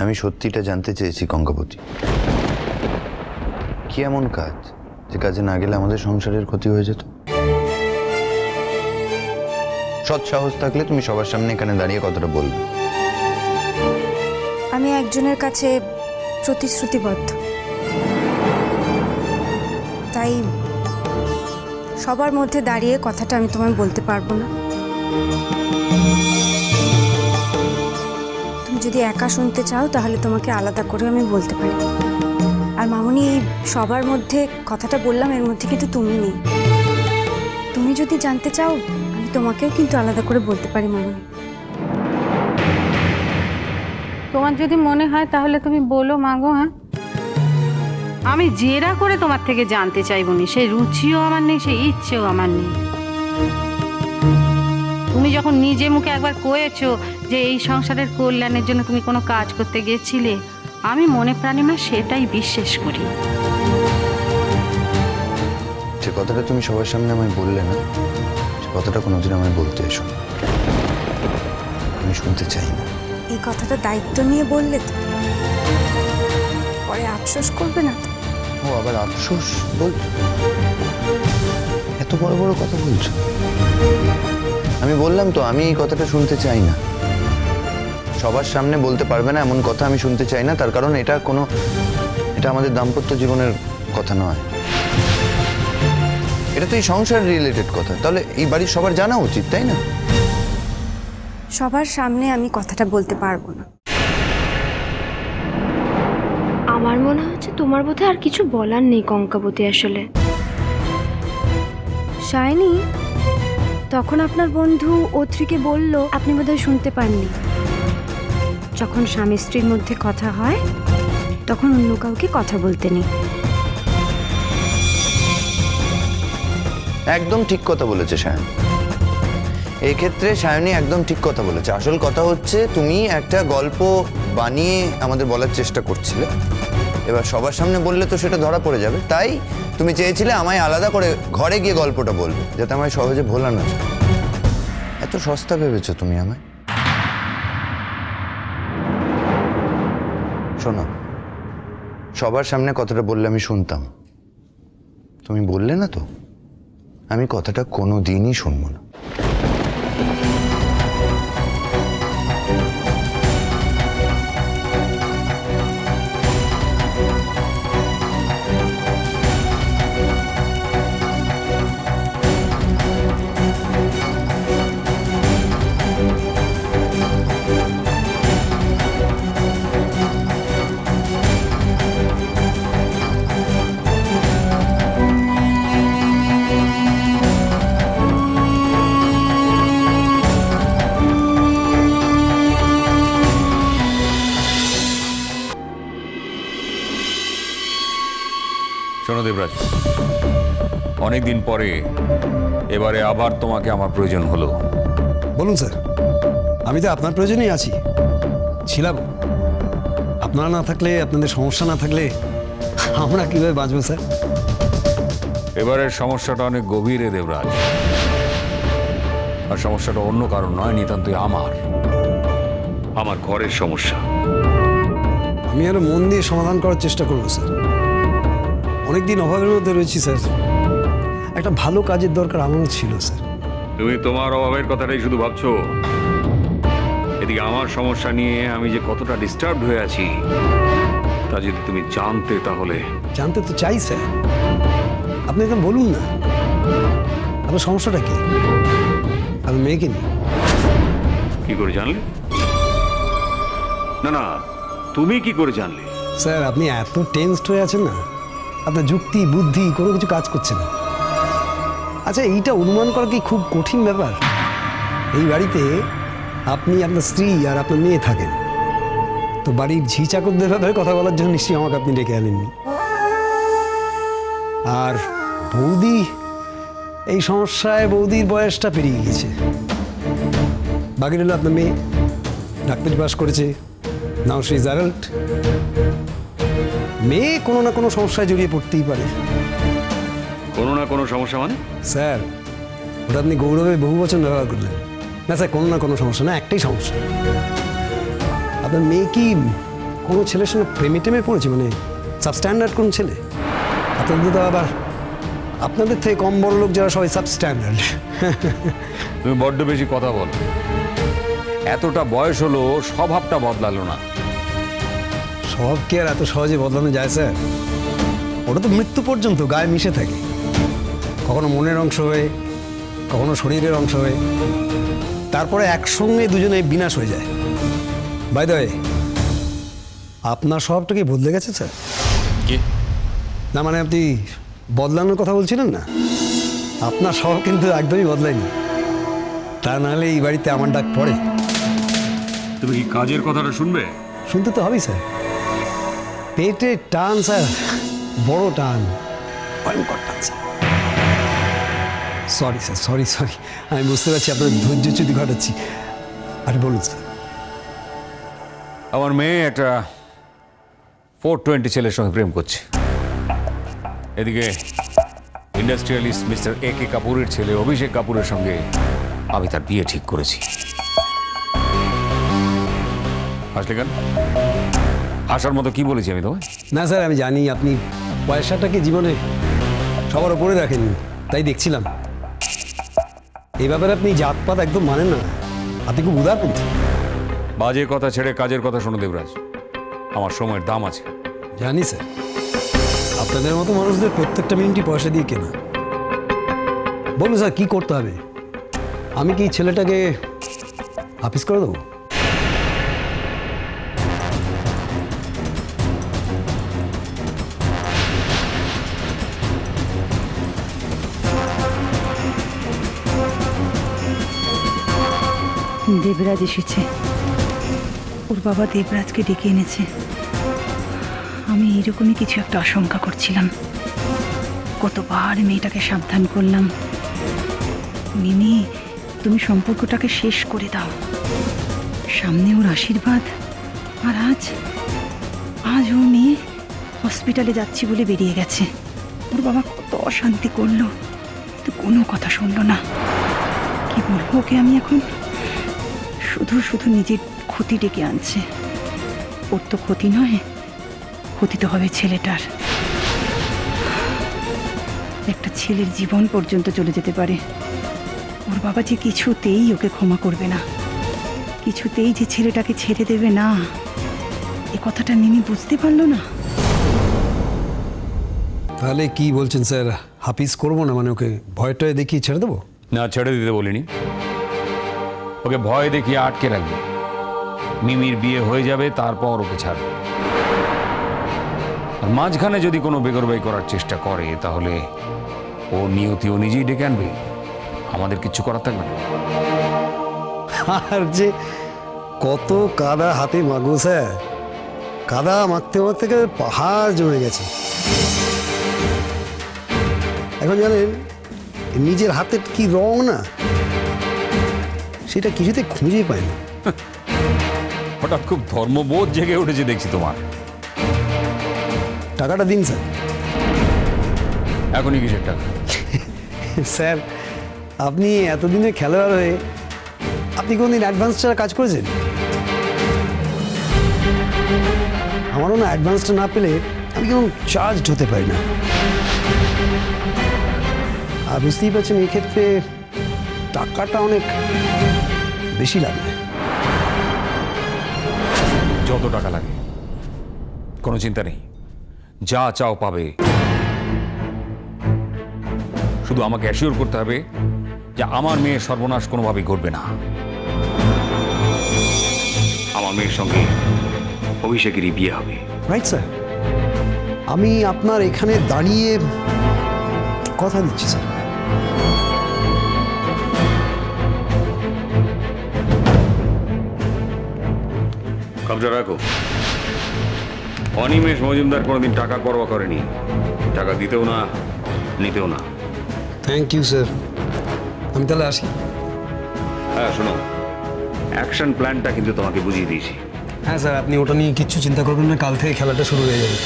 আমি সত্যিটা জানতে চেয়েছি কঙ্কাবতী। কি এমন কাজ যে কাজে না গেলে আমাদের সংসারের ক্ষতি হয়ে যেত? সৎ সাহস থাকলে তুমি সবার সামনে এখানে দাঁড়িয়ে কথাটা বলবে। আমি একজনের কাছে প্রতিশ্রুতিবদ্ধ, তাই সবার মধ্যে দাঁড়িয়ে কথাটা আমি তোমায় বলতে পারবো না। তুমি যদি একা শুনতে চাও তাহলে তোমাকে আলাদা করে আমি বলতে পারি। আর মামুনি, সবার মধ্যে কথাটা বললাম, এর মধ্যে কিন্তু তুমি নেই। তুমি যদি জানতে চাও আমি তোমাকেও কিন্তু আলাদা করে বলতে পারি মামুনি। তোমার যদি মনে হয় তাহলে তুমি বলো মাগো। হ্যাঁ, আমি জেরা করে তোমার থেকে জানতে চাইবো না, সেই রুচিও আমার নেই, সেই ইচ্ছেও আমার নেই। তুমি যখন নিজে মুখে একবার কয়েছো যে এই সংসারের কল্যাণের জন্য তুমি কোনো কাজ করতে গিয়েছিলে, আমি মনে প্রাণে মা সেটাই বিশ্বাস করি। যে কথাটা তুমি সবার সামনে আমায় বললে না, সে কথাটা কোনোদিন আমায় বলতে এসো না। আমি শুনতে চাই না। এই কথাটা দায়িত্ব নিয়ে বললে তো পরে আফসোস করবে না তো? ও আবার আফসোস বলছো? এত বড় বড় কথা বলছো। আমি বললাম তো আমি এই কথাটা শুনতে চাই না। সবার সামনে বলতে পারবে না এমন কথা আমি শুনতে চাই না। তার কারণ এটা আমাদের দাম্পত্য জীবনের কথা নয়। এটা তো এই সংসার রিলেটেড কথা। তাহলে এই বাড়ির সবার জানা উচিত, তাই না? সবার সামনে আমি কথাটা বলতে পারবো না। আমার মনে হচ্ছে তোমার বোধহয় আর কিছু বলার নেই কঙ্কাবতী। আসলে শাইনি, তখন আপনার বন্ধু অত্রিকে বলল, আপনি বোধহয় শুনতে পাননি। যখন স্বামী স্ত্রীর মধ্যে কথা হয় তখন অন্য কাউকে কথা বলতে নেই। একদম ঠিক কথা বলেছে সায়ন। এই ক্ষেত্রে সায়নী একদম ঠিক কথা বলেছে। আসল কথা হচ্ছে তুমি একটা গল্প বানিয়ে আমাদের বলার চেষ্টা করছিলে। এবার সবার সামনে বললে তো সেটা ধরা পড়ে যাবে। তাই তুমি চেয়েছিলে আমায় আলাদা করে ঘরে গিয়ে গল্পটা বলবে, যাতে আমায় সহজে ভোলা না যায়। এত সস্তা ভেবেছো তুমি আমায়? শোনো, সবার সামনে কথাটা বললে আমি শুনতাম। তুমি বললে না তো, আমি কথাটা কোনো দিনই শুনবো না। শোনো দেবরাজ, অনেকদিন পরে এবারে আবার তোমাকে আমার প্রয়োজন হলো। বলুন স্যার, আমি তো আপনার প্রয়োজনেই আছি, ছিলাম। আপনারা না থাকলে, আপনাদের সমস্যা না থাকলে আমরা কিভাবে বাঁচবো স্যার? এবারের সমস্যাটা অনেক গভীর দেবরাজ। আর সমস্যাটা অন্য কারণ নয়, নিতান্তই আমার ঘরের সমস্যা। আমি আরো মন দিয়ে সমাধান করার চেষ্টা করবো স্যার। অনেকদিন অভাবের মধ্যে রয়েছি স্যার। একটা ভালো কাজের দরকার আমারও ছিল স্যার। তুমি তোমার অভাবের কথাটাই শুধু ভাবছো। এদিকে আমার সমস্যা নিয়ে আমি যে কতটা ডিস্টার্বড হয়ে আছি তা যদি তুমি জানতে তাহলে। জানতে তো চাই স্যার, আপনি এখন বলুন না আপনার সমস্যাটা কি। আমি মেয়েকে নিই। কি করে জানলে? না, তুমি কি করে জানলে? স্যার, আপনি এত টেনসড হয়ে আছেন না, আপনার যুক্তি বুদ্ধি কোনো কিছু কাজ করছে না। আচ্ছা, এইটা অনুমান করা কি খুব কঠিন ব্যাপার? এই বাড়িতে আপনি, আপনার স্ত্রী আর আপনার মেয়ে থাকেন, তো বাড়ির ঝি চাকরদের ব্যাপারে কথা বলার জন্য নিশ্চয়ই আমাকে আপনি ডেকে আনেননি। আর বৌদি, এই সমস্যায় বৌদির বয়সটা পেরিয়ে গেছে। বাকি রইল আপনার মেয়ে, ডাক্তারি পাস করেছে, নাও সে ইজ অ্যাডাল্ট। মেয়ে কোনো না কোনো সমস্যায় জড়িয়ে পড়তেই পারে। কোনো না কোনো সমস্যা মানে? স্যার, ওটা আপনি গৌরবে বহু বচন ব্যবহার করলেন। না স্যার, কোনো না কোনো সমস্যা না, একটাই সমস্যা। আপনার মেয়ে কি কোনো ছেলের সঙ্গে প্রেমে টেমে পড়েছে, মানে সাবস্ট্যান্ডার্ড কোন ছেলে? আপনাদের তো আবার আপনাদের থেকে কম বড় লোক যারা সবাই সাবস্ট্যান্ডার্ড। তুমি বড্ড বেশি কথা বলো। এতটা বয়স হলো, স্বভাবটা বদলালো না। সব কি আর এত সহজে বদলানো যায় স্যার? ওটা তো মৃত্যু পর্যন্ত গায়ে মিশে থাকে, কখনো মনের অংশ হয়ে, কখনো শরীরের অংশ হয়ে, তারপরে একসঙ্গে দুজনে বিনাশ হয়ে যায়। বাই দ্য ওয়ে, আপনার স্বভাবটা কি বদলে গেছে স্যার? কি? না মানে আপনি বদলানোর কথা বলছিলেন না, আপনার স্বভাব কিন্তু একদমই বদলায়নি। তা নাহলে এই বাড়িতে আমার ডাক পড়ে। তুমি কি কাজের কথাটা শুনবে? শুনতে তো হবেই স্যার। পেটে টান স্যার, বড় টান, ভয়ঙ্কর টান sir. Sorry sir, sorry sorry, আমি বুঝতে পারছি আপনার ধৈর্যচ্যুতি ঘটাচ্ছি। আর বলুন স্যার। আমার মেয়ে একটা 420 ছেলের সঙ্গে প্রেম করছে। এদিকে ইন্ডাস্ট্রিয়ালিস্ট মিস্টার A.K. কাপুরের ছেলে অভিষেক কাপুরের সঙ্গে আমি তার বিয়ে ঠিক করেছি। আসলে কেন? আসার মতো কি বলেছি আমি তোমায়? না স্যার, আমি জানি আপনি পয়সাটাকে জীবনে সবার ওপরে রাখেন, তাই দেখছিলাম। এই ব্যাপারে আপনি জাতপাত একদম মানেন না, আপনি খুব উদারপন্থী। বাজে কথা ছেড়ে কাজের কথা শোনো দেবরাজ, আমার সময়ের দাম আছে। জানি স্যার, আপনাদের মতো মানুষদের প্রত্যেকটা মিনিটই পয়সা দিয়ে কেনা। বলুন স্যার, কি করতে হবে? আমি কি ছেলেটাকে হাফিস করে দেবো? দেবরাজ এসেছে, ওর বাবা দেবরাজকে ডেকে এনেছে। আমি এইরকমই কিছু একটা আশঙ্কা করছিলাম, কতবার মেয়েটাকে সাবধান করলাম, মিমি তুমি সম্পর্কটাকে শেষ করে দাও, সামনে ওর আশীর্বাদ। আর আজ ও মেয়ে হসপিটালে যাচ্ছি বলে বেরিয়ে গেছে। ওর বাবা কত অশান্তি করলো, কিন্তু কোনো কথা শুনলো না। কি বলবো ওকে আমি এখন? শুধু শুধু নিজের ক্ষতি ডেকে আনছে। ওর তো ক্ষতি নয়, ক্ষতি তো হবে ছেলেটার। একটা ছেলের জীবন পর্যন্ত চলে যেতে পারে। ওর বাবা যে কিছুতেই ওকে ক্ষমা করবে না, কিছুতেই যে ছেলেটাকে ছেড়ে দেবে না, এ কথাটা মিমি বুঝতে পারলো না। তাহলে কি বলছেন স্যার, হাফিস করবো না? মানে ওকে ভয়টয় দেখিয়ে ছেড়ে দেবো? না, ছেড়ে দিতে বলিনি, ওকে ভয় দেখিয়ে আটকে রাখবে। মিমির বিয়ে হয়ে যাবে, তারপর ওকে ছাড়বে। আর মাঝখানে যদি কোনো বেগরবাই করার চেষ্টা করে, তাহলে ও নিয়তি ও নিজেই ডেকে আনবে, আমাদের কিচ্ছু করার থাকবে না। আর যে কত কাদা হাতে মাগো স্যার, কাদা মাখতে মাখতে পাহাড় জমে গেছে। এখন জানেন নিজের হাতের কি রং না, সেটা কিছুতে খুঁজে পায় না। হঠাৎ খুব ধর্মবোধ জেগে উঠেছে দেখছি তোমার। টাকাটা দিন স্যার। এখনই কিসের টাকা? স্যার, আপনি এতদিনে খেলোয়াড় হয়ে আপনি কোনদিন অ্যাডভান্স ছাড়া কাজ করেছেন? আমারও না অ্যাডভান্সটা না পেলে আমি কেমন চার্জড হতে পারি না। আর বুঝতেই পারছেন এই ক্ষেত্রে টাকাটা অনেক বেশি লাগবে। যত টাকা লাগে কোনো চিন্তা নেই, যা চাও পাবে। শুধু আমাকে অ্যাসিওর করতে হবে যে আমার মেয়ের সর্বনাশ কোনোভাবেই ঘটবে না। আমার মেয়ের সঙ্গে অভিষেকেরই বিয়ে হবে। রাইট স্যার, আমি আপনার এখানে দাঁড়িয়ে কথা দিচ্ছি স্যার। কবজা রাখো। অনিমেষ মজুমদার কোনোদিন টাকা পরোয়া করেনি, টাকা দিতেও না, নিতেও না। থ্যাংক ইউ স্যার, আমি তাহলে আসি। হ্যাঁ শোনো, অ্যাকশন প্ল্যানটা কিন্তু তোমাকে বুঝিয়ে দিয়েছি। হ্যাঁ স্যার, আপনি ওটা নিয়ে কিচ্ছু চিন্তা করবেন না, কাল থেকে খেলাটা শুরু হয়ে যাবে।